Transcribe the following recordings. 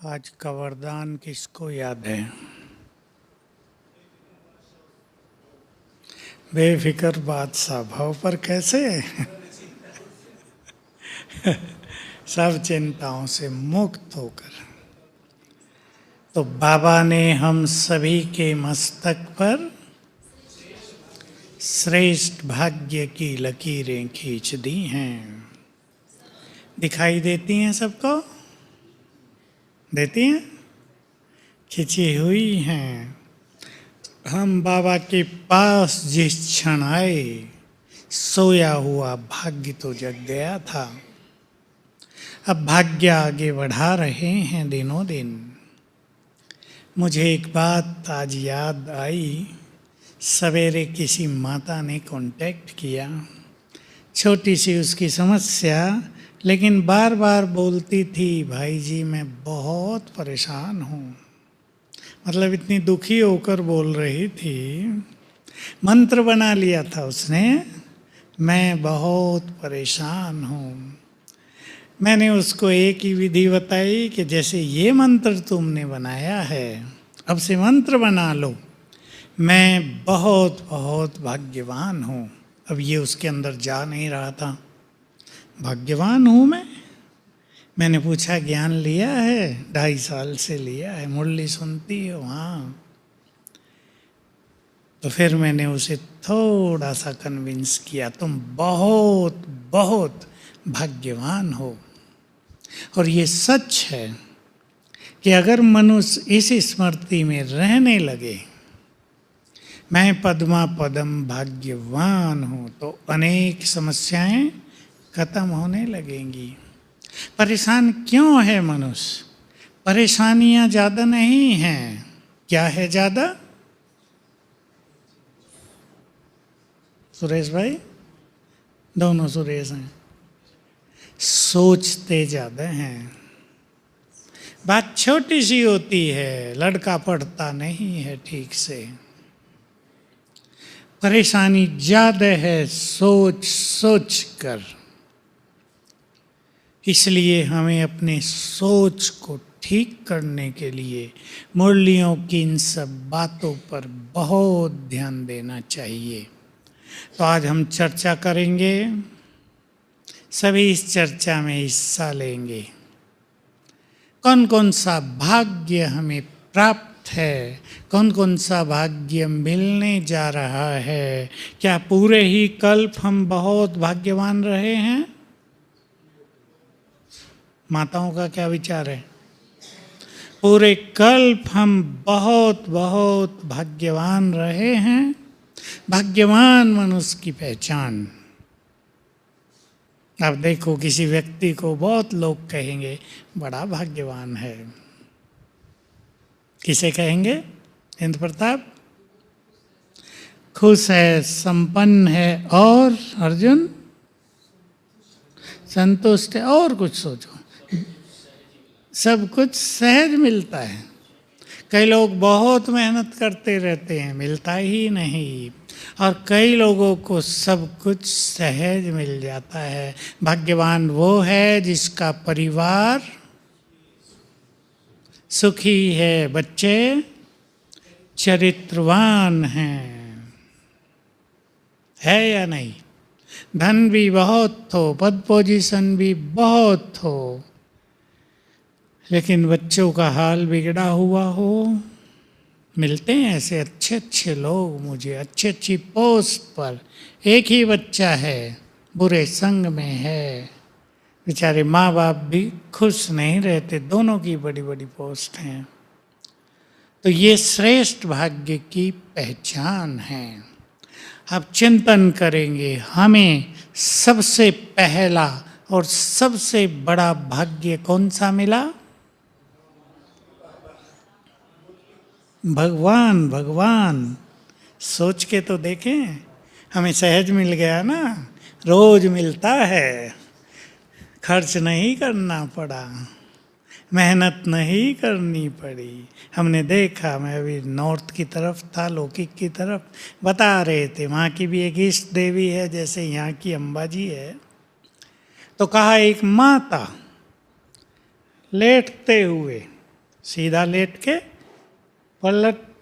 आज का वरदान किसको याद है? बेफिक्र बादशाह भव पर कैसे सब चिंताओं से मुक्त होकर। तो बाबा ने हम सभी के मस्तक पर श्रेष्ठ भाग्य की लकीरें खींच दी हैं। दिखाई देती हैं सबको? देती हैं? खिंची हुई हैं। हम बाबा के पास जिस क्षण आए, सोया हुआ भाग्य तो जग गया था। अब भाग्य आगे बढ़ा रहे हैं दिनों दिन। मुझे एक बात आज याद आई। सवेरे किसी माता ने कांटेक्ट किया, छोटी सी उसकी समस्या, लेकिन बार बार बोलती थी, भाई जी मैं बहुत परेशान हूँ। मतलब इतनी दुखी होकर बोल रही थी। मंत्र बना लिया था उसने, मैं बहुत परेशान हूँ। मैंने उसको एक ही विधि बताई कि जैसे ये मंत्र तुमने बनाया है, अब से मंत्र बना लो, मैं बहुत बहुत भाग्यवान हूँ। अब ये उसके अंदर जा नहीं रहा था। भाग्यवान हूँ मैं? मैंने पूछा ज्ञान लिया है? 2.5 साल से लिया है। मुरली सुनती हो? हाँ। तो फिर मैंने उसे थोड़ा सा कन्विंस किया, तुम बहुत बहुत भाग्यवान हो। और ये सच है कि अगर मनुष्य इस स्मृति में रहने लगे, मैं पद्मा पदम भाग्यवान हूँ, तो अनेक समस्याएं खत्म होने लगेंगी। परेशान क्यों है मनुष्य? परेशानियां ज़्यादा नहीं हैं। क्या है ज़्यादा? सुरेश भाई, दोनों सुरेश हैं। सोचते ज़्यादा हैं। बात छोटी सी होती है, लड़का पढ़ता नहीं है ठीक से। परेशानी ज़्यादा है सोच सोच कर। इसलिए हमें अपने सोच को ठीक करने के लिए मुरलियों की इन सब बातों पर बहुत ध्यान देना चाहिए। तो आज हम चर्चा करेंगे, सभी इस चर्चा में हिस्सा लेंगे। कौन कौन सा भाग्य हमें प्राप्त है, कौन कौन सा भाग्य मिलने जा रहा है। क्या पूरे ही कल्प हम बहुत भाग्यवान रहे हैं? माताओं का क्या विचार है? पूरे कल्प हम बहुत बहुत भाग्यवान रहे हैं? भाग्यवान मनुष्य की पहचान। आप देखो, किसी व्यक्ति को बहुत लोग कहेंगे बड़ा भाग्यवान है। किसे कहेंगे? इंद्र प्रताप खुश है, संपन्न है, और अर्जुन संतुष्ट है। और कुछ सोचो, सब कुछ सहज मिलता है। कई लोग बहुत मेहनत करते रहते हैं, मिलता ही नहीं। और कई लोगों को सब कुछ सहज मिल जाता है। भाग्यवान वो है जिसका परिवार सुखी है, बच्चे चरित्रवान हैं। है या नहीं? धन भी बहुत हो, पद पोजीशन भी बहुत हो, लेकिन बच्चों का हाल बिगड़ा हुआ हो। मिलते हैं ऐसे अच्छे अच्छे लोग मुझे, अच्छी अच्छी पोस्ट पर। एक ही बच्चा है, बुरे संग में है, बेचारे माँ बाप भी खुश नहीं रहते, दोनों की बड़ी बड़ी पोस्ट हैं। तो ये श्रेष्ठ भाग्य की पहचान है। अब चिंतन करेंगे, हमें सबसे पहला और सबसे बड़ा भाग्य कौन सा मिला? भगवान। भगवान सोच के तो देखें, हमें सहज मिल गया ना, रोज मिलता है, खर्च नहीं करना पड़ा, मेहनत नहीं करनी पड़ी। हमने देखा, मैं अभी नॉर्थ की तरफ था, लौकिक की तरफ, बता रहे थे वहाँ की भी एक इष्ट देवी है जैसे यहाँ की अम्बा जी है। तो कहा एक माता लेटते हुए सीधा लेट के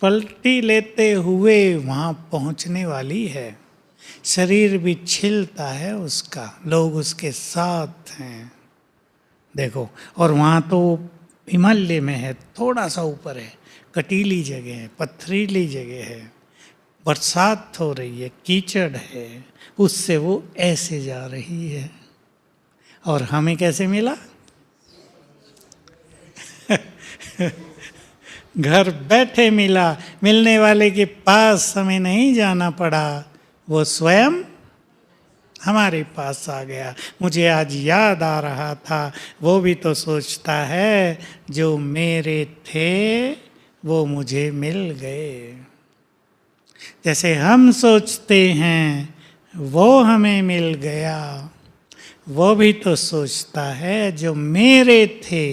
पलटी लेते हुए वहाँ पहुँचने वाली है। शरीर भी छिलता है उसका, लोग उसके साथ हैं। देखो, और वहाँ तो हिमालय में है, थोड़ा सा ऊपर है, कटीली जगह है, पथरीली जगह है, बरसात हो रही है, कीचड़ है, उससे वो ऐसे जा रही है। और हमें कैसे मिला? घर बैठे मिला। मिलने वाले के पास हमें नहीं जाना पड़ा, वो स्वयं हमारे पास आ गया। मुझे आज याद आ रहा था, वो भी तो सोचता है जो मेरे थे वो मुझे मिल गए। जैसे हम सोचते हैं वो हमें मिल गया, वो भी तो सोचता है जो मेरे थे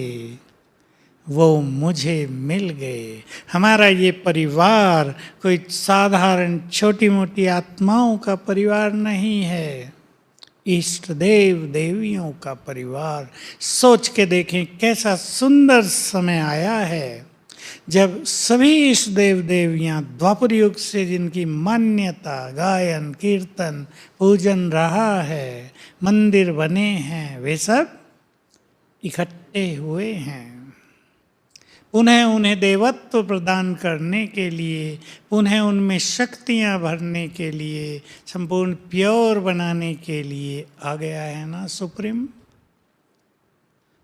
वो मुझे मिल गए। हमारा ये परिवार कोई साधारण छोटी मोटी आत्माओं का परिवार नहीं है, इष्ट देव देवियों का परिवार। सोच के देखें कैसा सुंदर समय आया है जब सभी इष्ट देव देवियाँ द्वापर युग से जिनकी मान्यता, गायन, कीर्तन, पूजन रहा है, मंदिर बने हैं, वे सब इकट्ठे हुए हैं। पुनः उन्हें देवत्व प्रदान करने के लिए, पुनः उनमें शक्तियाँ भरने के लिए, संपूर्ण प्योर बनाने के लिए आ गया है ना सुप्रीम।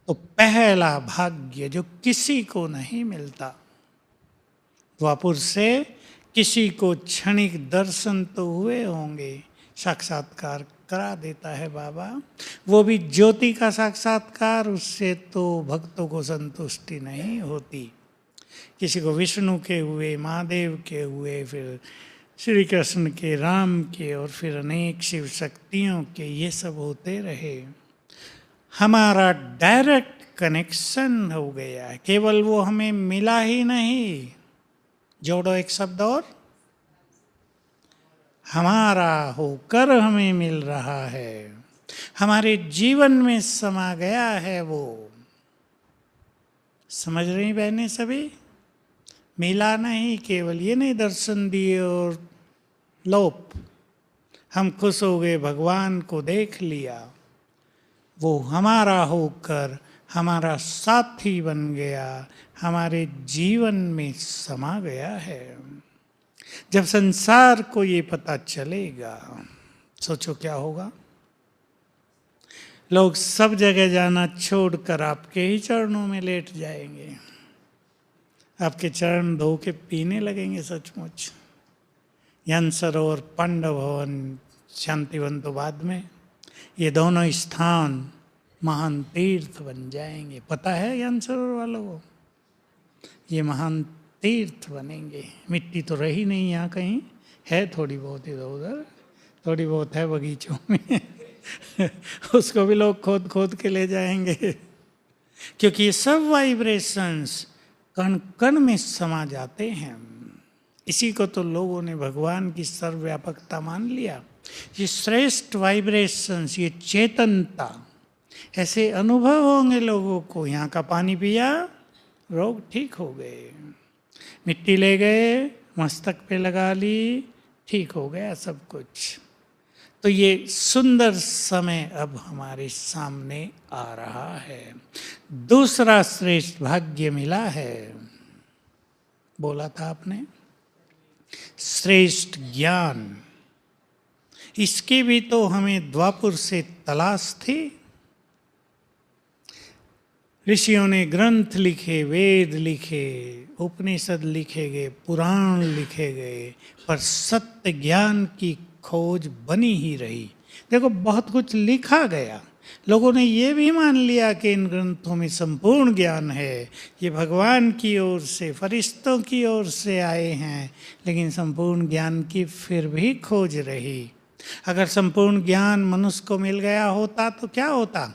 तो पहला भाग्य जो किसी को नहीं मिलता, द्वापुर से किसी को क्षणिक दर्शन तो हुए होंगे, साक्षात्कार करा देता है बाबा। वो भी ज्योति का साक्षात्कार, उससे तो भक्तों को संतुष्टि नहीं होती। किसी को विष्णु के हुए, महादेव के हुए, फिर श्री कृष्ण के, राम के, और फिर अनेक शिव शक्तियों के, ये सब होते रहे। हमारा डायरेक्ट कनेक्शन हो गया है। केवल वो हमें मिला ही नहीं, जोड़ो एक शब्द और, हमारा होकर हमें मिल रहा है, हमारे जीवन में समा गया है वो। समझ रही बहनें सभी? मिला नहीं, केवल ये नहीं दर्शन दिए और लोप, हम खुश हो गए, भगवान को देख लिया। वो हमारा होकर हमारा साथी बन गया, हमारे जीवन में समा गया है। जब संसार को ये पता चलेगा, सोचो क्या होगा। लोग सब जगह जाना छोड़कर आपके ही चरणों में लेट जाएंगे, आपके चरण धो के पीने लगेंगे सचमुच। यन सरोवर, पांडव भवन, शांतिवन तो बाद में, ये दोनों स्थान महान तीर्थ बन जाएंगे। पता है यन सरोवर वालों को, ये महान तीर्थ बनेंगे। मिट्टी तो रही नहीं यहाँ, कहीं है थोड़ी बहुत इधर उधर, थोड़ी बहुत है बगीचों में उसको भी लोग खोद खोद के ले जाएंगे, क्योंकि ये सब वाइब्रेशंस कण कण में समा जाते हैं। इसी को तो लोगों ने भगवान की सर्वव्यापकता मान लिया। ये श्रेष्ठ वाइब्रेशंस, ये चेतनता, ऐसे अनुभव होंगे लोगों को। यहाँ का पानी पिया, रोग ठीक हो गए, मिट्टी ले गए, मस्तक पे लगा ली, ठीक हो गया सब कुछ। तो ये सुंदर समय अब हमारे सामने आ रहा है। दूसरा श्रेष्ठ भाग्य मिला है, बोला था आपने, श्रेष्ठ ज्ञान। इसकी भी तो हमें द्वापुर से तलाश थी। ऋषियों ने ग्रंथ लिखे, वेद लिखे, उपनिषद लिखे गए, पुराण लिखे गए, पर सत्य ज्ञान की खोज बनी ही रही। देखो, बहुत कुछ लिखा गया, लोगों ने ये भी मान लिया कि इन ग्रंथों में संपूर्ण ज्ञान है, ये भगवान की ओर से, फरिश्तों की ओर से आए हैं, लेकिन संपूर्ण ज्ञान की फिर भी खोज रही। अगर संपूर्ण ज्ञान मनुष्य को मिल गया होता तो क्या होता?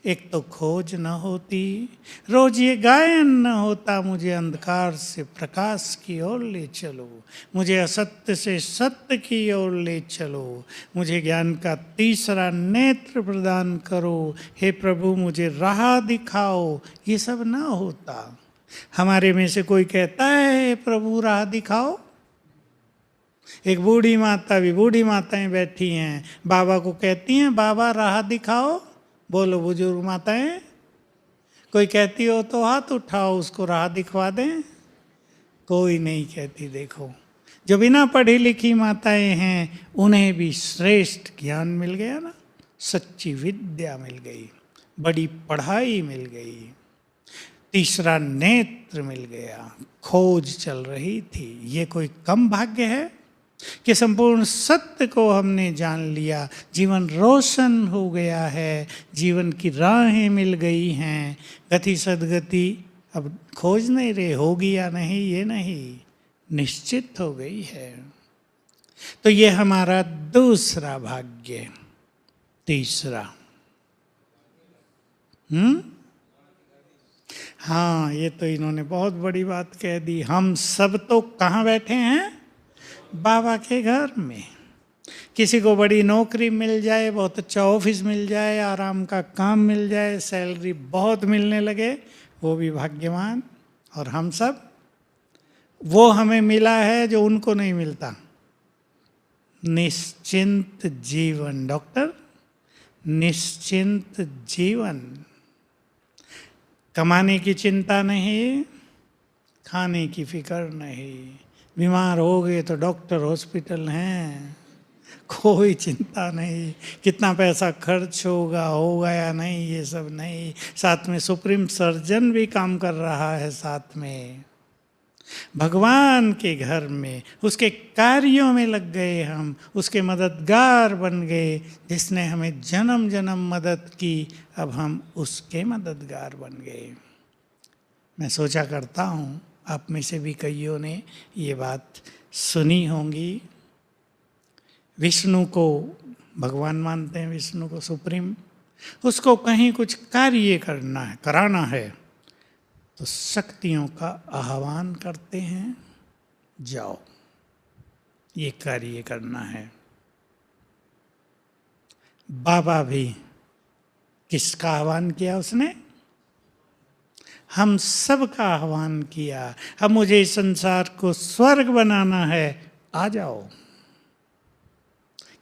एक तो खोज न होती, रोज ये गायन न होता, मुझे अंधकार से प्रकाश की ओर ले चलो, मुझे असत्य से सत्य की ओर ले चलो, मुझे ज्ञान का तीसरा नेत्र प्रदान करो, हे प्रभु मुझे राह दिखाओ, ये सब ना होता। हमारे में से कोई कहता है हे प्रभु राह दिखाओ? एक बूढ़ी माता भी, बूढ़ी माताएं बैठी हैं, बाबा को कहती हैं बाबा राह दिखाओ? बोलो बुजुर्ग माताएं, कोई कहती हो तो हाथ उठाओ, उसको राह दिखवा दें। कोई नहीं कहती। देखो, जो बिना पढ़ी लिखी माताएं हैं उन्हें भी श्रेष्ठ ज्ञान मिल गया ना, सच्ची विद्या मिल गई, बड़ी पढ़ाई मिल गई, तीसरा नेत्र मिल गया, खोज चल रही थी। ये कोई कम भाग्य है कि संपूर्ण सत्य को हमने जान लिया, जीवन रोशन हो गया है, जीवन की राहें मिल गई हैं, गति सदगति अब खोज नहीं रहे, होगी या नहीं ये नहीं, निश्चित हो गई है। तो ये हमारा दूसरा भाग्य। तीसरा, हाँ, ये तो इन्होंने बहुत बड़ी बात कह दी। हम सब तो कहाँ बैठे हैं? बाबा के घर में। किसी को बड़ी नौकरी मिल जाए, बहुत अच्छा ऑफिस मिल जाए, आराम का काम मिल जाए, सैलरी बहुत मिलने लगे, वो भी भाग्यवान। और हम सब, वो हमें मिला है जो उनको नहीं मिलता, निश्चिंत जीवन। डॉक्टर, निश्चिंत जीवन, कमाने की चिंता नहीं, खाने की फिक्र नहीं, बीमार हो गए तो डॉक्टर हॉस्पिटल हैं, कोई चिंता नहीं, कितना पैसा खर्च होगा या नहीं ये सब नहीं, साथ में सुप्रीम सर्जन भी काम कर रहा है साथ में। भगवान के घर में उसके कार्यों में लग गए हम, उसके मददगार बन गए, जिसने हमें जन्म जन्म मदद की, अब हम उसके मददगार बन गए। मैं सोचा करता हूँ आप में से भी कईयों ने ये बात सुनी होंगी। विष्णु को भगवान मानते हैं, विष्णु को सुप्रीम, उसको कहीं कुछ कार्य करना है, कराना है, तो शक्तियों का आह्वान करते हैं, जाओ ये कार्य करना है। बाबा भी किसका आह्वान किया उसने? हम सब का आह्वान किया। अब मुझे इस संसार को स्वर्ग बनाना है, आ जाओ।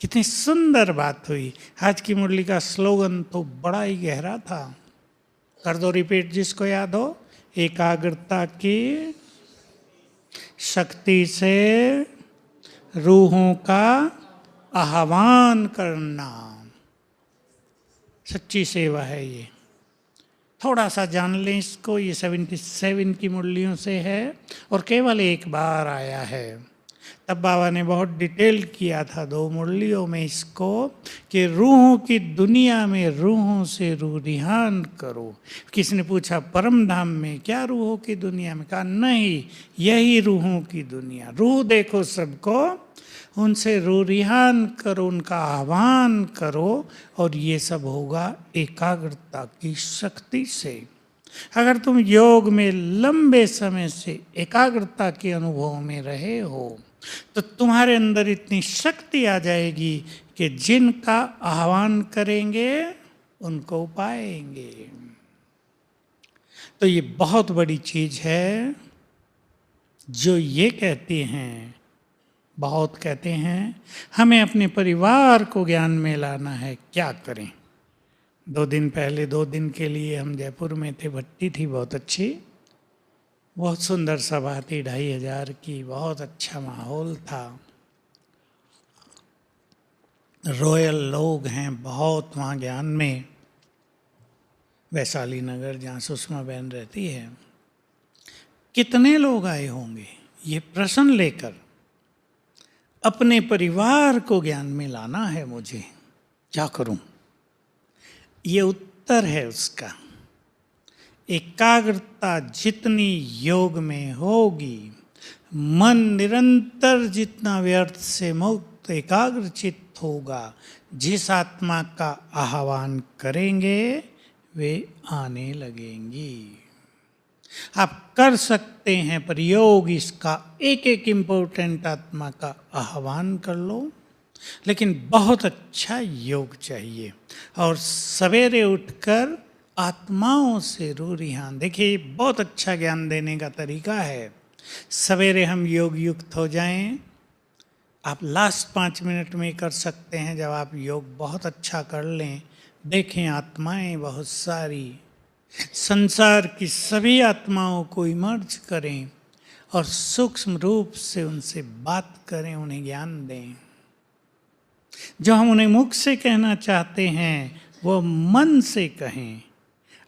कितनी सुंदर बात हुई। आज की मुरली का स्लोगन तो बड़ा ही गहरा था, कर दो रिपीट जिसको याद हो। एकाग्रता की शक्ति से रूहों का आह्वान करना, सच्ची सेवा है ये। थोड़ा सा जान लें इसको, ये 77 की मुरलियों से है और केवल एक बार आया है। तब बाबा ने बहुत डिटेल किया था 2 मुरलियों में इसको, कि रूहों की दुनिया में रूहों से रूह रिहान करो। किसी ने पूछा परम धाम में क्या रूहों की दुनिया में? कहा नहीं, यही रूहों की दुनिया। रूह देखो सबको, उनसे रूह रिहान करो, उनका आह्वान करो, और ये सब होगा एकाग्रता की शक्ति से। अगर तुम योग में लंबे समय से एकाग्रता के अनुभव में रहे हो तो तुम्हारे अंदर इतनी शक्ति आ जाएगी कि जिनका आह्वान करेंगे उनको पाएंगे। तो ये बहुत बड़ी चीज है जो ये कहते हैं, बहुत कहते हैं हमें अपने परिवार को ज्ञान में लाना है, क्या करें। 2 दिन पहले 2 दिन के लिए हम जयपुर में थे, भट्टी थी बहुत अच्छी, बहुत सुंदर सभा थी, 2500 की, बहुत अच्छा माहौल था। रॉयल लोग हैं बहुत वहाँ ज्ञान में, वैशाली नगर जहाँ सुषमा बहन रहती है। कितने लोग आए होंगे ये प्रश्न लेकर, अपने परिवार को ज्ञान में लाना है मुझे, क्या करूं? ये उत्तर है उसका। एकाग्रता जितनी योग में होगी, मन निरंतर जितना व्यर्थ से मुक्त एकाग्र चित्त होगा, जिस आत्मा का आह्वान करेंगे वे आने लगेंगी। आप कर सकते हैं प्रयोग इसका, एक एक इम्पोर्टेंट आत्मा का आह्वान कर लो, लेकिन बहुत अच्छा योग चाहिए। और सवेरे उठकर आत्माओं से रूरिहान, देखिए बहुत अच्छा ज्ञान देने का तरीका है। सवेरे हम योग युक्त हो जाएं, आप लास्ट 5 मिनट में कर सकते हैं। जब आप योग बहुत अच्छा कर लें, देखें आत्माएं बहुत सारी, संसार की सभी आत्माओं को इमर्ज करें और सूक्ष्म रूप से उनसे बात करें, उन्हें ज्ञान दें। जो हम उन्हें मुख से कहना चाहते हैं वो मन से कहें।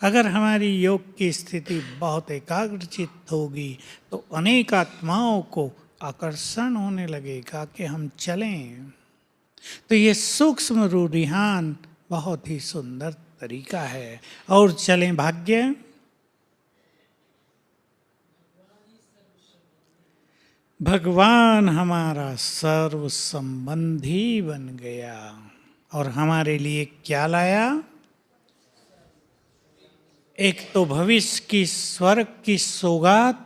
अगर हमारी योग की स्थिति बहुत एकाग्रचित्त होगी तो अनेक आत्माओं को आकर्षण होने लगेगा कि हम चलें। तो ये सूक्ष्म रूढ़िहान बहुत ही सुंदर तरीका है। और चलें भाग्य। भगवान हमारा सर्व संबंधी बन गया और हमारे लिए क्या लाया? एक तो भविष्य की स्वर्ग की सौगात।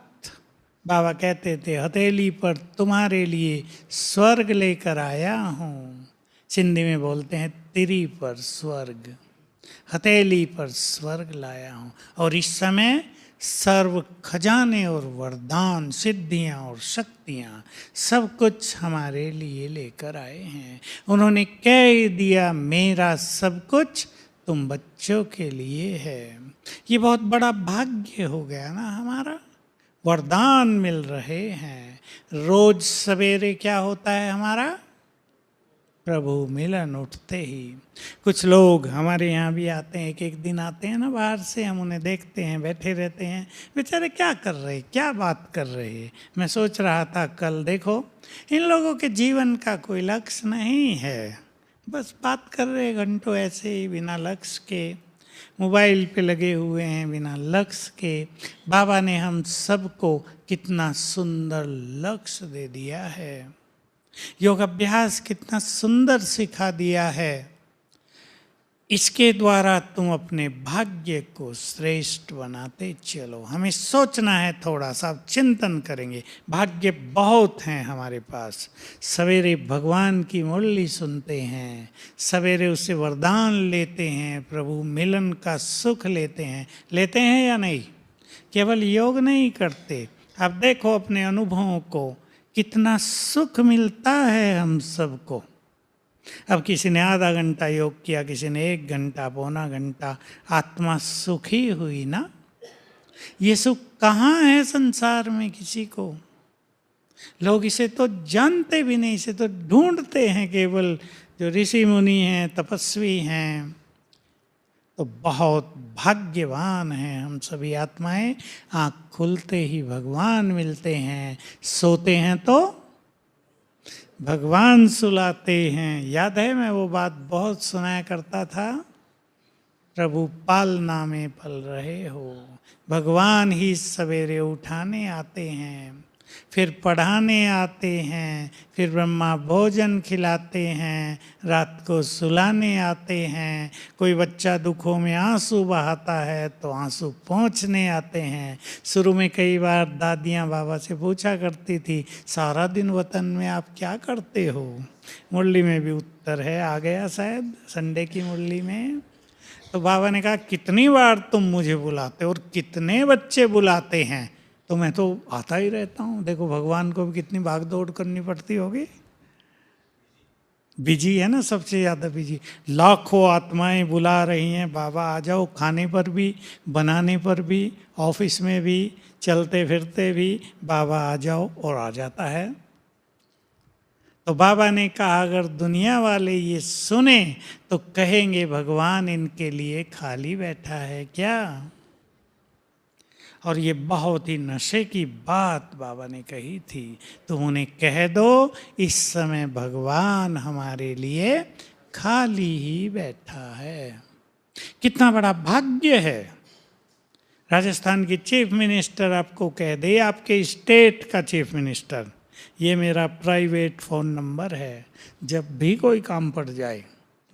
बाबा कहते थे हथेली पर तुम्हारे लिए स्वर्ग लेकर आया हूँ। सिंधी में बोलते हैं तिरी पर स्वर्ग, हथेली पर स्वर्ग लाया हूँ। और इस समय सर्व खजाने और वरदान, सिद्धियाँ और शक्तियाँ सब कुछ हमारे लिए लेकर आए हैं। उन्होंने कह दिया मेरा सब कुछ तुम बच्चों के लिए है। ये बहुत बड़ा भाग्य हो गया ना हमारा। वरदान मिल रहे हैं। रोज सवेरे क्या होता है हमारा? प्रभु मिलन उठते ही। कुछ लोग हमारे यहाँ भी आते हैं, एक एक दिन आते हैं ना बाहर से, हम उन्हें देखते हैं बैठे रहते हैं, बेचारे क्या कर रहे, क्या बात कर रहे हैं। मैं सोच रहा था कल, देखो इन लोगों के जीवन का कोई लक्ष्य नहीं है, बस बात कर रहे घंटों ऐसे ही बिना लक्ष्य के, मोबाइल पे लगे हुए हैं बिना लक्ष्य के। बाबा ने हम सबको कितना सुंदर लक्ष्य दे दिया है। योग अभ्यास कितना सुंदर सिखा दिया है। इसके द्वारा तुम अपने भाग्य को श्रेष्ठ बनाते चलो। हमें सोचना है, थोड़ा सा चिंतन करेंगे। भाग्य बहुत हैं हमारे पास। सवेरे भगवान की मुरली सुनते हैं, सवेरे उससे वरदान लेते हैं, प्रभु मिलन का सुख लेते हैं या नहीं? केवल योग नहीं करते। आप देखो अपने अनुभवों को, कितना सुख मिलता है हम सबको। अब किसी ने आधा घंटा योग किया, किसी ने 1 घंटा, पौना घंटा, आत्मा सुखी हुई ना। ये सुख कहाँ है संसार में किसी को? लोग इसे तो जानते भी नहीं, इसे तो ढूंढते हैं केवल जो ऋषि मुनि हैं, तपस्वी हैं। तो बहुत भाग्यवान हैं हम सभी आत्माएं। आँख खुलते ही भगवान मिलते हैं, सोते हैं तो भगवान सुलाते हैं। याद है, मैं वो बात बहुत सुनाया करता था, प्रभु पालना में पल रहे हो। भगवान ही सवेरे उठाने आते हैं, फिर पढ़ाने आते हैं, फिर ब्रह्मा भोजन खिलाते हैं, रात को सुलाने आते हैं। कोई बच्चा दुखों में आंसू बहाता है तो आंसू पोंछने आते हैं। शुरू में कई बार दादियाँ बाबा से पूछा करती थी, सारा दिन वतन में आप क्या करते हो? मुरली में भी उत्तर है, आ गया शायद संडे की मुरली में। तो बाबा ने कहा, कितनी बार तुम मुझे बुलाते हो और कितने बच्चे बुलाते हैं? तो मैं तो आता ही रहता हूँ। देखो भगवान को भी कितनी भाग दौड़ करनी पड़ती होगी। बिजी है ना, सबसे ज़्यादा बिजी। लाखों आत्माएं बुला रही हैं, बाबा आ जाओ। खाने पर भी, बनाने पर भी, ऑफिस में भी, चलते फिरते भी, बाबा आ जाओ, और आ जाता है। तो बाबा ने कहा अगर दुनिया वाले ये सुने तो कहेंगे भगवान इनके लिए खाली बैठा है क्या? और ये बहुत ही नशे की बात बाबा ने कही थी। तो उन्हें कह दो इस समय भगवान हमारे लिए खाली ही बैठा है। कितना बड़ा भाग्य है। राजस्थान की चीफ मिनिस्टर आपको कह दे, आपके स्टेट का चीफ मिनिस्टर, ये मेरा प्राइवेट फ़ोन नंबर है, जब भी कोई काम पड़ जाए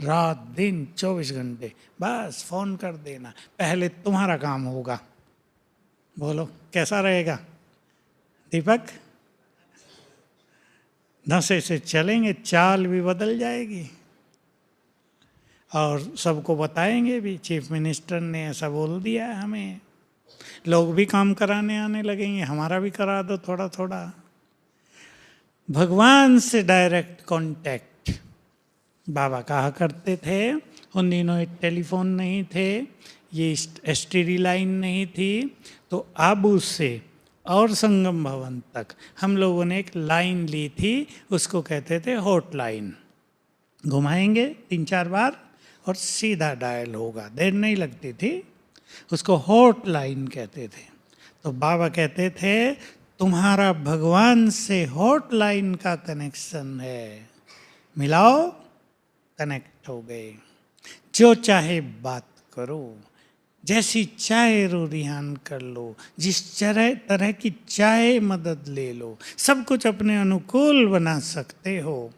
रात दिन 24 घंटे, बस फोन कर देना, पहले तुम्हारा काम होगा। बोलो कैसा रहेगा दीपक? नशे से चलेंगे, चाल भी बदल जाएगी और सबको बताएंगे भी, चीफ मिनिस्टर ने ऐसा बोल दिया है हमें। लोग भी काम कराने आने लगेंगे, हमारा भी करा दो थोड़ा थोड़ा। भगवान से डायरेक्ट कांटेक्ट बाबा कहा करते थे। उन दिनों टेलीफोन नहीं थे, ये एसटीडी लाइन नहीं थी, तो आबू से और संगम भवन तक हम लोगों ने एक लाइन ली थी, उसको कहते थे हॉट लाइन। घुमाएंगे 3-4 बार और सीधा डायल होगा, देर नहीं लगती थी, उसको हॉट लाइन कहते थे। तो बाबा कहते थे तुम्हारा भगवान से हॉट लाइन का कनेक्शन है, मिलाओ, कनेक्ट हो गए। जो चाहे बात करो, जैसी चाहे रूरिहान कर लो, जिस तरह की चाहे मदद ले लो, सब कुछ अपने अनुकूल बना सकते हो।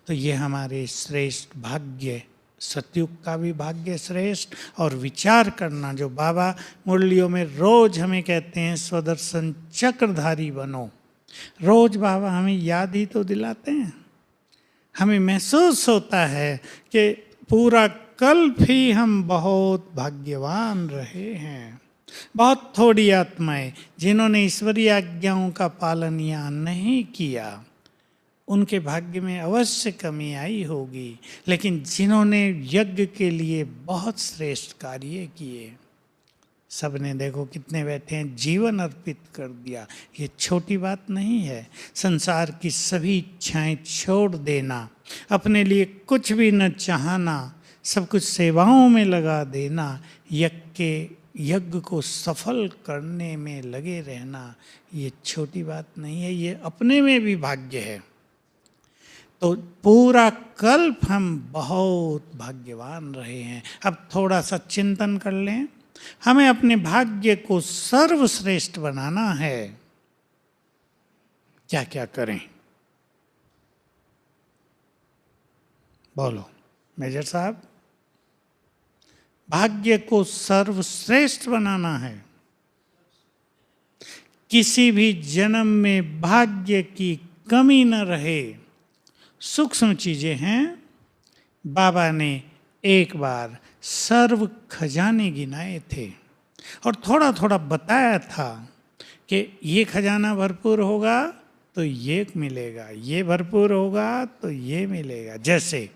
तो ये हमारे श्रेष्ठ भाग्य, सतयुग का भी भाग्य श्रेष्ठ। और विचार करना, जो बाबा मुरलियों में रोज हमें कहते हैं स्वदर्शन चक्रधारी बनो, रोज बाबा हमें याद ही तो दिलाते हैं। हमें महसूस होता है कि पूरा कल्प ही हम बहुत भाग्यवान रहे हैं। बहुत थोड़ी आत्माएं जिन्होंने ईश्वरीय आज्ञाओं का पालन यहाँ नहीं किया, उनके भाग्य में अवश्य कमी आई होगी। लेकिन जिन्होंने यज्ञ के लिए बहुत श्रेष्ठ कार्य किए, सबने देखो कितने बैठे हैं, जीवन अर्पित कर दिया। ये छोटी बात नहीं है। संसार की सभी इच्छाएं छोड़ देना, अपने लिए कुछ भी न चाहना, सब कुछ सेवाओं में लगा देना, यज्ञ को सफल करने में लगे रहना, ये छोटी बात नहीं है, ये अपने में भी भाग्य है। तो पूरा कल्प हम बहुत भाग्यवान रहे हैं। अब थोड़ा सा चिंतन कर लें, हमें अपने भाग्य को सर्वश्रेष्ठ बनाना है, क्या क्या करें? बोलो मेजर साहब। भाग्य को सर्वश्रेष्ठ बनाना है। किसी भी जन्म में भाग्य की कमी न रहे। सूक्ष्म चीजें हैं। बाबा ने एक बार सर्व खजाने गिनाए थे और थोड़ा थोड़ा बताया था कि ये खजाना भरपूर होगा तो ये मिलेगा, ये भरपूर होगा तो ये मिलेगा। जैसे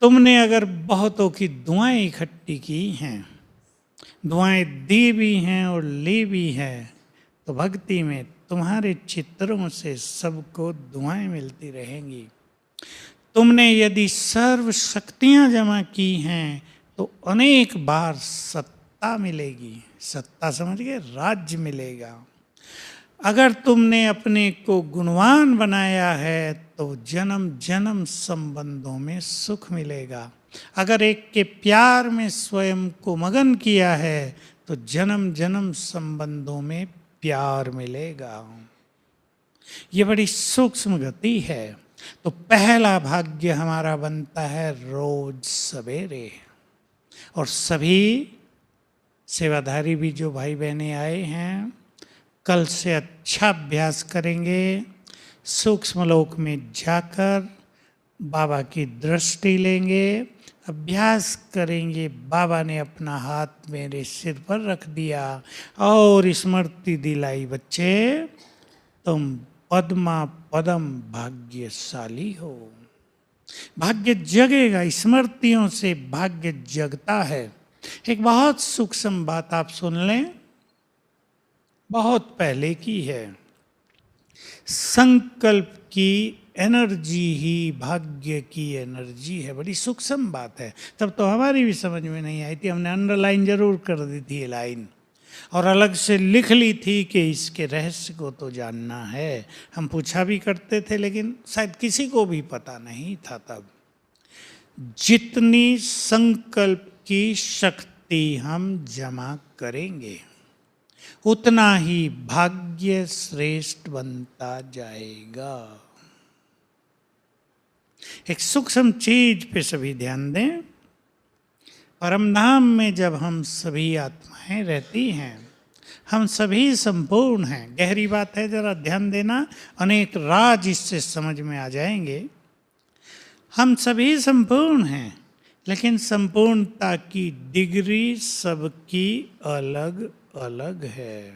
तुमने अगर बहुतों की दुआएं इकट्ठी की हैं, दुआएं दी भी हैं और ली भी हैं, तो भक्ति में तुम्हारे चित्रों से सबको दुआएं मिलती रहेंगी। तुमने यदि सर्व शक्तियां जमा की हैं तो अनेक बार सत्ता मिलेगी। सत्ता समझ गए, राज्य मिलेगा। अगर तुमने अपने को गुणवान बनाया है तो जन्म जन्म संबंधों में सुख मिलेगा। अगर एक के प्यार में स्वयं को मगन किया है तो जन्म जन्म संबंधों में प्यार मिलेगा। ये बड़ी सूक्ष्म गति है। तो पहला भाग्य हमारा बनता है रोज सवेरे, और सभी सेवाधारी भी जो भाई बहनें आए हैं, कल से अच्छा अभ्यास करेंगे। सूक्ष्म लोक में जाकर बाबा की दृष्टि लेंगे, अभ्यास करेंगे। बाबा ने अपना हाथ मेरे सिर पर रख दिया और स्मृति दिलाई, बच्चे तुम पद्मा पदम भाग्यशाली हो। भाग्य जगेगा, स्मृतियों से भाग्य जगता है। एक बहुत सूक्ष्म बात आप सुन लें, बहुत पहले की है। संकल्प की एनर्जी ही भाग्य की एनर्जी है। बड़ी सूक्ष्म बात है। तब तो हमारी भी समझ में नहीं आई थी, हमने अंडरलाइन जरूर कर दी थी ये लाइन, और अलग से लिख ली थी कि इसके रहस्य को तो जानना है। हम पूछा भी करते थे, लेकिन शायद किसी को भी पता नहीं था तब। जितनी संकल्प की शक्ति हम जमा करेंगे, उतना ही भाग्य श्रेष्ठ बनता जाएगा। एक सूक्ष्म चीज पे सभी ध्यान दें। परमधाम में जब हम सभी आत्माएं रहती हैं, हम सभी संपूर्ण हैं। गहरी बात है, जरा ध्यान देना, अनेक राज इससे समझ में आ जाएंगे। हम सभी संपूर्ण हैं, लेकिन संपूर्णता की डिग्री सबकी अलग अलग है।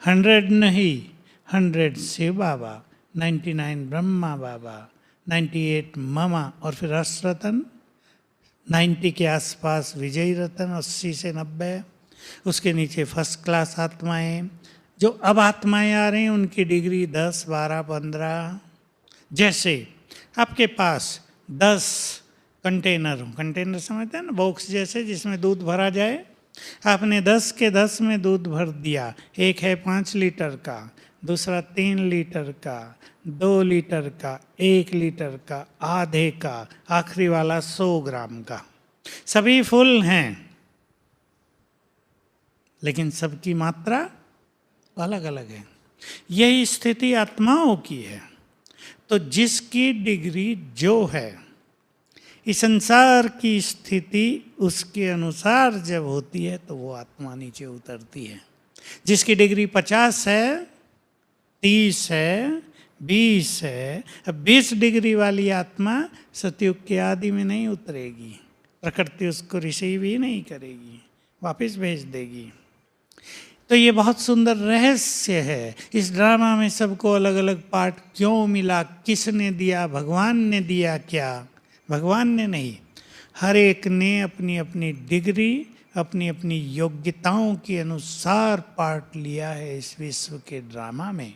100 नहीं, 100 शिव बाबा, 99 ब्रह्मा बाबा, 98 ममा, और फिर रस रतन 90 के आसपास विजयी रतन, 80 से 90, उसके नीचे फर्स्ट क्लास आत्माएं। जो अब आत्माएं आ रही हैं उनकी डिग्री 10, 12, 15। जैसे आपके पास 10 कंटेनर हो, कंटेनर समझते हैं ना, बॉक्स जैसे, जिसमें दूध भरा जाए। आपने 10 के 10 में दूध भर दिया। एक है 5 लीटर का, दूसरा 3 लीटर का, 2 लीटर का, 1 लीटर का, आधे का, आखिरी वाला 100 ग्राम का। सभी फुल हैं, लेकिन सबकी मात्रा अलग अलग है। यही स्थिति आत्माओं की है। तो जिसकी डिग्री जो है, इस संसार की स्थिति उसके अनुसार जब होती है तो वो आत्मा नीचे उतरती है। जिसकी डिग्री 50 है, 30 है, 20 है, अब 20 डिग्री वाली आत्मा सतयुग के आदि में नहीं उतरेगी। प्रकृति उसको रिसीव ही नहीं करेगी, वापस भेज देगी। तो ये बहुत सुंदर रहस्य है। इस ड्रामा में सबको अलग अलग पार्ट क्यों मिला, किसने दिया, भगवान ने दिया क्या? भगवान ने नहीं, हर एक ने अपनी अपनी डिग्री, अपनी अपनी योग्यताओं के अनुसार पार्ट लिया है इस विश्व के ड्रामा में।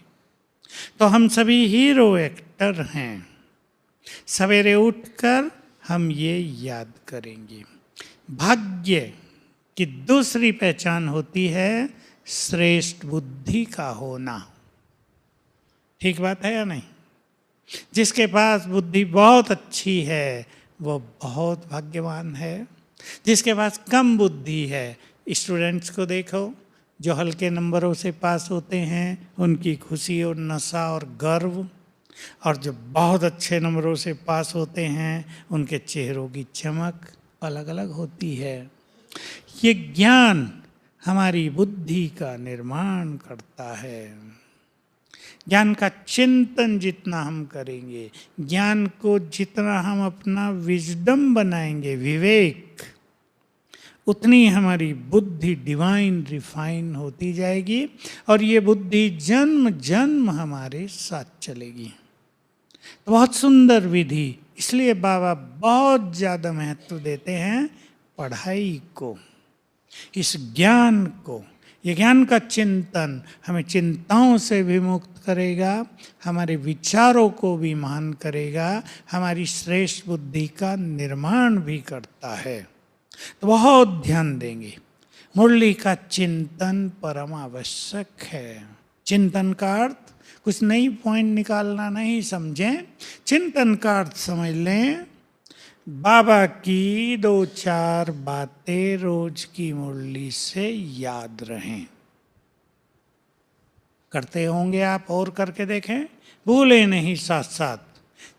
तो हम सभी हीरो एक्टर हैं। सवेरे उठकर हम ये याद करेंगे। भाग्य की दूसरी पहचान होती है श्रेष्ठ बुद्धि का होना। ठीक बात है या नहीं? जिसके पास बुद्धि बहुत अच्छी है वो बहुत भाग्यवान है। जिसके पास कम बुद्धि है, स्टूडेंट्स को देखो, जो हल्के नंबरों से पास होते हैं उनकी खुशी और नशा और गर्व, और जो बहुत अच्छे नंबरों से पास होते हैं उनके चेहरों की चमक अलग अलग होती है। ये ज्ञान हमारी बुद्धि का निर्माण करता है। ज्ञान का चिंतन जितना हम करेंगे, ज्ञान को जितना हम अपना विजडम बनाएंगे, विवेक, उतनी हमारी बुद्धि डिवाइन रिफाइन होती जाएगी, और ये बुद्धि जन्म जन्म हमारे साथ चलेगी। तो बहुत सुंदर विधि, इसलिए बाबा बहुत ज़्यादा महत्व देते हैं पढ़ाई को, इस ज्ञान को। ये ज्ञान का चिंतन हमें चिंताओं से भी मुक्त करेगा, हमारे विचारों को भी महान करेगा, हमारी श्रेष्ठ बुद्धि का निर्माण भी करता है। तो बहुत ध्यान देंगे। मुरली का चिंतन परम आवश्यक है। चिंतन का अर्थ कुछ नई पॉइंट निकालना नहीं, समझें। चिंतन का अर्थ समझ लें, बाबा की 2-4 बातें रोज की मुरली से याद रहें। करते होंगे आप, और करके देखें, भूले नहीं साथ साथ,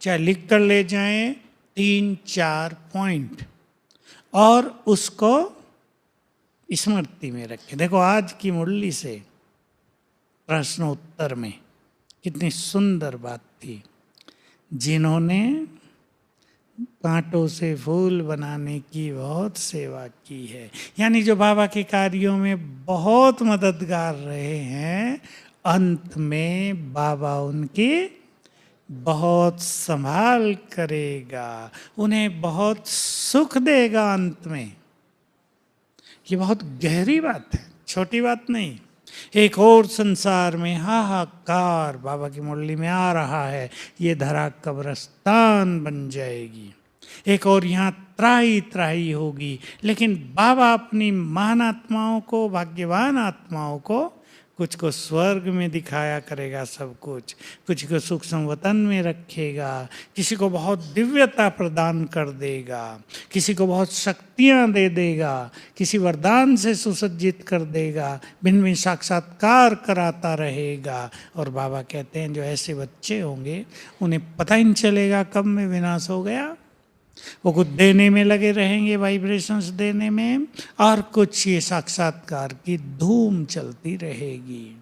चाहे लिख कर ले जाएं 3-4 पॉइंट, और उसको स्मृति में रखें। देखो आज की मुरली से प्रश्नोत्तर में कितनी सुंदर बात थी। जिन्होंने कांटों से फूल बनाने की बहुत सेवा की है, यानी जो बाबा के कार्यों में बहुत मददगार रहे हैं, अंत में बाबा उनकी बहुत संभाल करेगा, उन्हें बहुत सुख देगा अंत में। ये बहुत गहरी बात है, छोटी बात नहीं। एक और संसार में हाहाकार बाबा की मुरली में आ रहा है, ये धरा कब्रस्तान बन जाएगी। एक और यहाँ त्राही त्राही होगी, लेकिन बाबा अपनी महान आत्माओं को, भाग्यवान आत्माओं को कुछ को स्वर्ग में दिखाया करेगा सब कुछ को सूक्ष्म वतन में रखेगा, किसी को बहुत दिव्यता प्रदान कर देगा, किसी को बहुत शक्तियां दे देगा, किसी वरदान से सुसज्जित कर देगा, भिन्न भिन्न साक्षात्कार कराता रहेगा। और बाबा कहते हैं जो ऐसे बच्चे होंगे उन्हें पता ही नहीं चलेगा कब में विनाश हो गया। वो कुछ देने में लगे रहेंगे, वाइब्रेशंस देने में, और कुछ ये साक्षात्कार की धूम चलती रहेगी।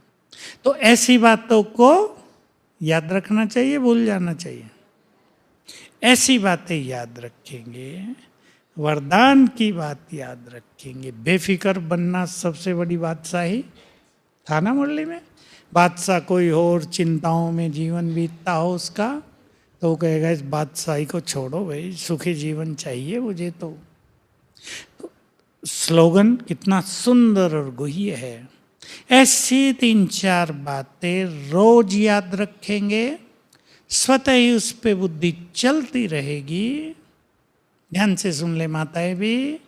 तो ऐसी बातों को याद रखना चाहिए, भूल जाना चाहिए? ऐसी बातें याद रखेंगे, वरदान की बात याद रखेंगे। बेफिक्र बनना सबसे बड़ी बादशाही था ना मुरली में। बादशाह कोई और चिंताओं में जीवन बीतता हो उसका, तो वो कहेगा इस बादशाही को छोड़ो भाई, सुखी जीवन चाहिए मुझे। तो स्लोगन कितना सुंदर और गुह्य है। ऐसी 3-4 बातें रोज याद रखेंगे, स्वतः ही उस पे बुद्धि चलती रहेगी। ध्यान से सुन ले माताएं भी,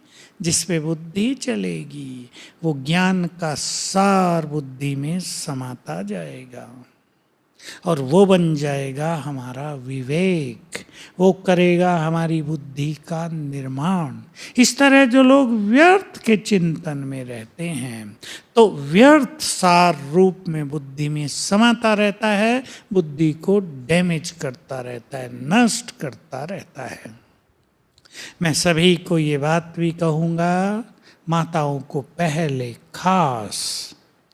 जिस पे बुद्धि चलेगी वो ज्ञान का सार बुद्धि में समाता जाएगा और वो बन जाएगा हमारा विवेक, वो करेगा हमारी बुद्धि का निर्माण। इस तरह जो लोग व्यर्थ के चिंतन में रहते हैं तो व्यर्थ सार रूप में बुद्धि में समाता रहता है, बुद्धि को डैमेज करता रहता है, नष्ट करता रहता है। मैं सभी को ये बात भी कहूँगा, माताओं को पहले खास,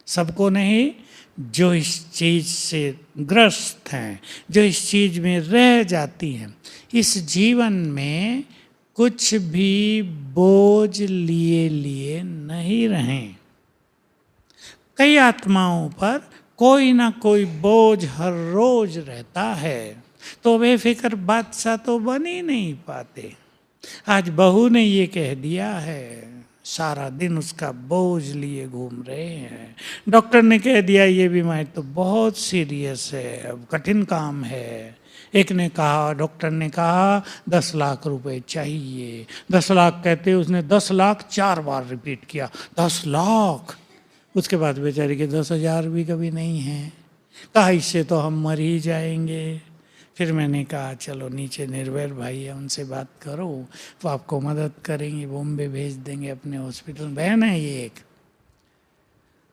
सबको नहीं, जो इस चीज़ से ग्रस्त हैं, जो इस चीज़ में रह जाती हैं, इस जीवन में कुछ भी बोझ लिए लिए नहीं रहें। कई आत्माओं पर कोई ना कोई बोझ हर रोज रहता है, तो बेफिक्र बादशाह तो बन ही नहीं पाते। आज बहू ने ये कह दिया है, सारा दिन उसका बोझ लिए घूम रहे हैं। डॉक्टर ने कह दिया ये बीमारी तो बहुत सीरियस है, अब कठिन काम है। एक ने कहा, डॉक्टर ने कहा 10 लाख रुपए चाहिए। 10 लाख कहते उसने 10 लाख 4 बार रिपीट किया, 10 लाख। उसके बाद बेचारी के 10,000 भी कभी नहीं है। कहा इससे तो हम मर ही जाएंगे। फिर मैंने कहा चलो नीचे निर्भय भाई है, उनसे बात करो, वो आपको मदद करेंगे, बॉम्बे भेज देंगे अपने हॉस्पिटल। बहन है ये एक।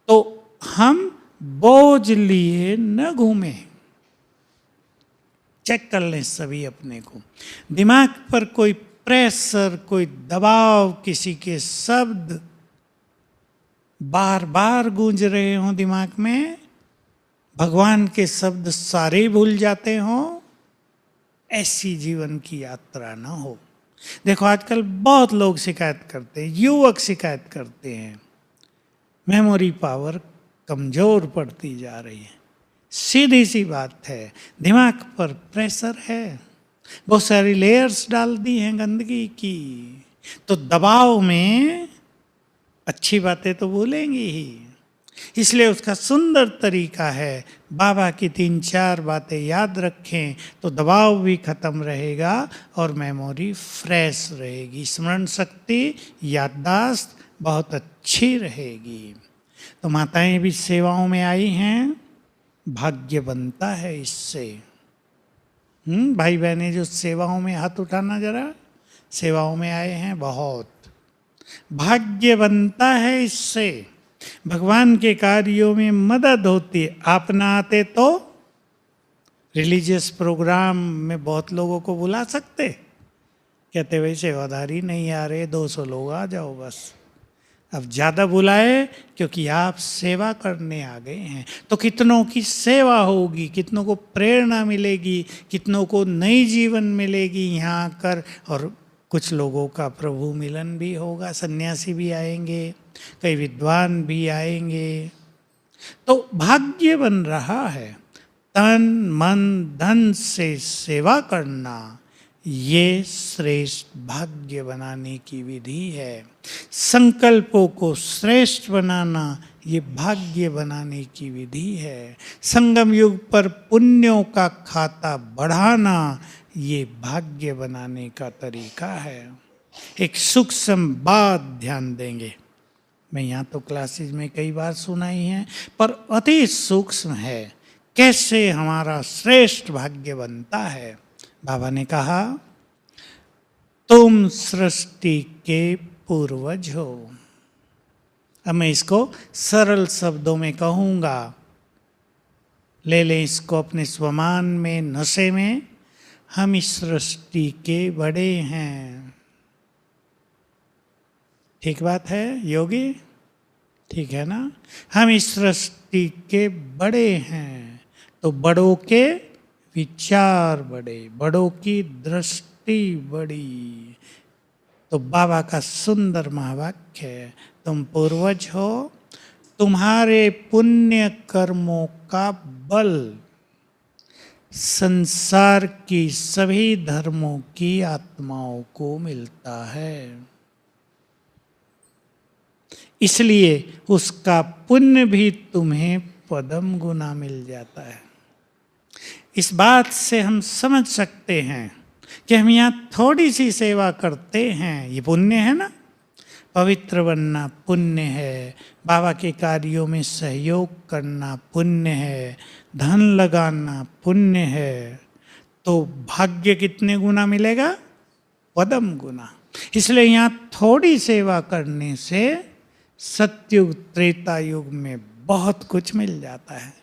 तो हम बोझ लिए न घूमे, चेक कर लें सभी अपने को। दिमाग पर कोई प्रेशर, कोई दबाव, किसी के शब्द बार बार गूंज रहे हों दिमाग में, भगवान के शब्द सारे भूल जाते हों, ऐसी जीवन की यात्रा ना हो। देखो आजकल बहुत लोग शिकायत करते हैं, युवक शिकायत करते हैं, मेमोरी पावर कमजोर पड़ती जा रही है। सीधी सी बात है, दिमाग पर प्रेशर है, बहुत सारी लेयर्स डाल दी हैं गंदगी की, तो दबाव में अच्छी बातें तो भूलेंगी ही। इसलिए उसका सुंदर तरीका है, बाबा की 3-4 बातें याद रखें तो दबाव भी खत्म रहेगा और मेमोरी फ्रेश रहेगी, स्मरण शक्ति, याददाश्त बहुत अच्छी रहेगी। तो माताएं भी सेवाओं में आई हैं, भाग्य बनता है इससे। भाई बहनें जो सेवाओं में, हाथ उठाना जरा, सेवाओं में आए हैं, बहुत भाग्य बनता है इससे। भगवान के कार्यों में मदद होती है। आप ना आते तो रिलीजियस प्रोग्राम में बहुत लोगों को बुला सकते, कहते भाई सेवादारी नहीं आ रहे, 200 लोग आ जाओ बस। अब ज़्यादा बुलाए क्योंकि आप सेवा करने आ गए हैं, तो कितनों की सेवा होगी, कितनों को प्रेरणा मिलेगी, कितनों को नई जीवन मिलेगी यहाँ आकर, और कुछ लोगों का प्रभु मिलन भी होगा, सन्यासी भी आएंगे, कई विद्वान भी आएंगे। तो भाग्य बन रहा है। तन मन धन से सेवा करना ये श्रेष्ठ भाग्य बनाने की विधि है। संकल्पों को श्रेष्ठ बनाना ये भाग्य बनाने की विधि है। संगम युग पर पुण्यों का खाता बढ़ाना ये भाग्य बनाने का तरीका है। एक सूक्ष्म बात ध्यान देंगे, मैं यहाँ तो क्लासेज में कई बार सुना ही है, पर अति सूक्ष्म है। कैसे हमारा श्रेष्ठ भाग्य बनता है। बाबा ने कहा, तुम सृष्टि के पूर्वज हो। अब मैं इसको सरल शब्दों में कहूँगा, ले लें इसको अपने स्वमान में, नशे में। हम इस सृष्टि के बड़े हैं। ठीक बात है योगी? ठीक है ना? हम इस सृष्टि के बड़े हैं, तो बड़ों के विचार बड़े, बड़ों की दृष्टि बड़ी। तो बाबा का सुंदर महावाक्य है, तुम पूर्वज हो, तुम्हारे पुण्य कर्मों का बल संसार की सभी धर्मों की आत्माओं को मिलता है। इसलिए उसका पुण्य भी तुम्हें पदम गुना मिल जाता है। इस बात से हम समझ सकते हैं कि हम यहाँ थोड़ी सी सेवा करते हैं, ये पुण्य है ना। पवित्र बनना पुण्य है, बाबा के कार्यों में सहयोग करना पुण्य है, धन लगाना पुण्य है। तो भाग्य कितने गुना मिलेगा? पदम गुना। इसलिए यहाँ थोड़ी सेवा करने से सतयुग त्रेता युग में बहुत कुछ मिल जाता है।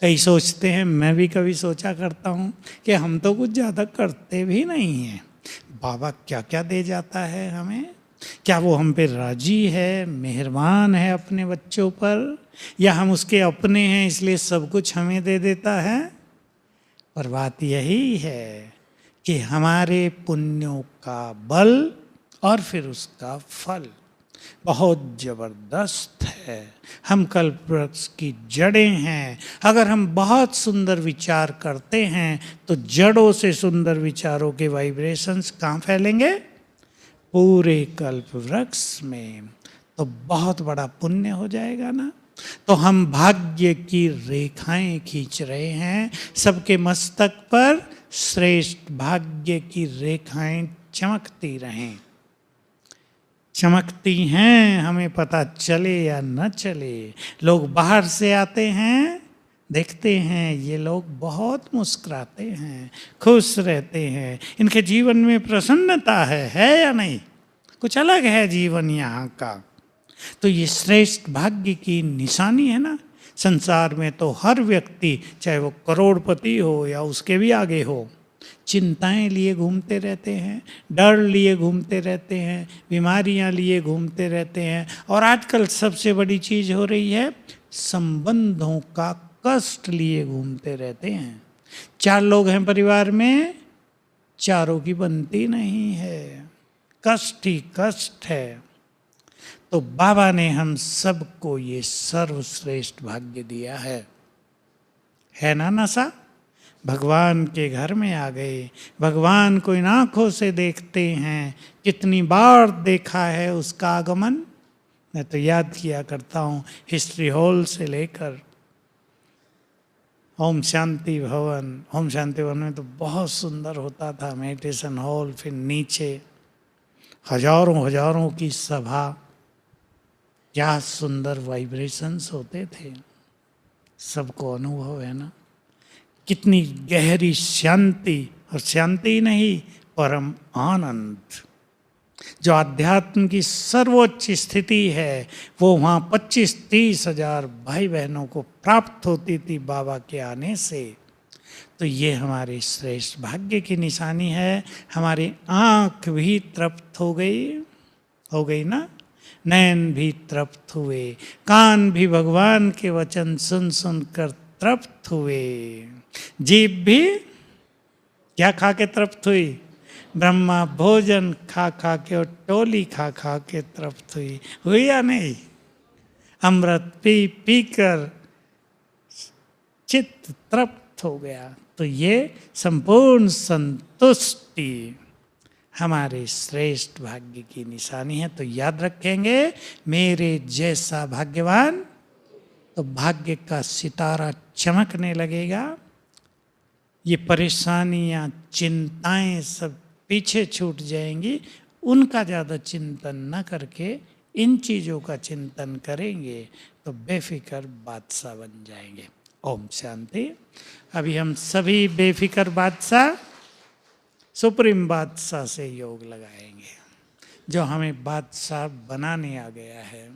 कई सोचते हैं, मैं भी कभी सोचा करता हूँ कि हम तो कुछ ज़्यादा करते भी नहीं हैं, बाबा क्या क्या दे जाता है हमें। क्या वो हम पे राजी है, मेहरबान है अपने बच्चों पर, या हम उसके अपने हैं इसलिए सब कुछ हमें दे देता है। पर बात यही है कि हमारे पुण्यों का बल और फिर उसका फल बहुत जबरदस्त है। हम कल्प वृक्ष की जड़ें हैं। अगर हम बहुत सुंदर विचार करते हैं तो जड़ों से सुंदर विचारों के वाइब्रेशंस कहाँ फैलेंगे? पूरे कल्प वृक्ष में। तो बहुत बड़ा पुण्य हो जाएगा ना। तो हम भाग्य की रेखाएं खींच रहे हैं, सबके मस्तक पर श्रेष्ठ भाग्य की रेखाएं चमकती रहें। चमकती हैं, हमें पता चले या न चले। लोग बाहर से आते हैं, देखते हैं ये लोग बहुत मुस्कुराते हैं, खुश रहते हैं, इनके जीवन में प्रसन्नता है या नहीं? कुछ अलग है जीवन यहाँ का। तो ये श्रेष्ठ भाग्य की निशानी है ना। संसार में तो हर व्यक्ति, चाहे वो करोड़पति हो या उसके भी आगे हो, चिंताएं लिए घूमते रहते हैं, डर लिए घूमते रहते हैं, बीमारियां लिए घूमते रहते हैं। और आजकल सबसे बड़ी चीज़ हो रही है, संबंधों का कष्ट लिए घूमते रहते हैं। 4 लोग हैं परिवार में, चारों की बनती नहीं है, कष्ट ही कष्ट है। तो बाबा ने हम सबको ये सर्वश्रेष्ठ भाग्य दिया है ना नशा। भगवान के घर में आ गए, भगवान को इन आँखों से देखते हैं। कितनी बार देखा है उसका आगमन। मैं तो याद किया करता हूँ, हिस्ट्री हॉल से लेकर ओम शांति भवन। ओम शांति भवन में तो बहुत सुंदर होता था मेडिटेशन हॉल, फिर नीचे हजारों हजारों की सभा, क्या सुंदर वाइब्रेशंस होते थे। सबको अनुभव है ना, कितनी गहरी शांति। और शांति नहीं, परम आनंद। जो अध्यात्म की सर्वोच्च स्थिति है, वो वहाँ 25-30 हजार भाई बहनों को प्राप्त होती थी बाबा के आने से। तो ये हमारे श्रेष्ठ भाग्य की निशानी है। हमारी आँख भी तृप्त हो गई ना, नयन भी तृप्त हुए, कान भी भगवान के वचन सुन सुन कर तृप्त हुए, जीभ भी क्या खा के तृप्त हुई? ब्रह्मा भोजन खा खा के और टोली खा खा के तृप्त हुई या नहीं? अमृत पी पी कर चित्त तृप्त हो गया। तो ये संपूर्ण संतुष्टि हमारे श्रेष्ठ भाग्य की निशानी है। तो याद रखेंगे, मेरे जैसा भाग्यवान, तो भाग्य का सितारा चमकने लगेगा। ये परेशानियाँ, चिंताएं सब पीछे छूट जाएंगी। उनका ज़्यादा चिंतन न करके इन चीज़ों का चिंतन करेंगे तो बेफिक्र बादशाह बन जाएंगे। ओम शांति। अभी हम सभी बेफिक्र बादशाह सुप्रीम बादशाह से योग लगाएंगे जो हमें बादशाह बनाने आ गया है।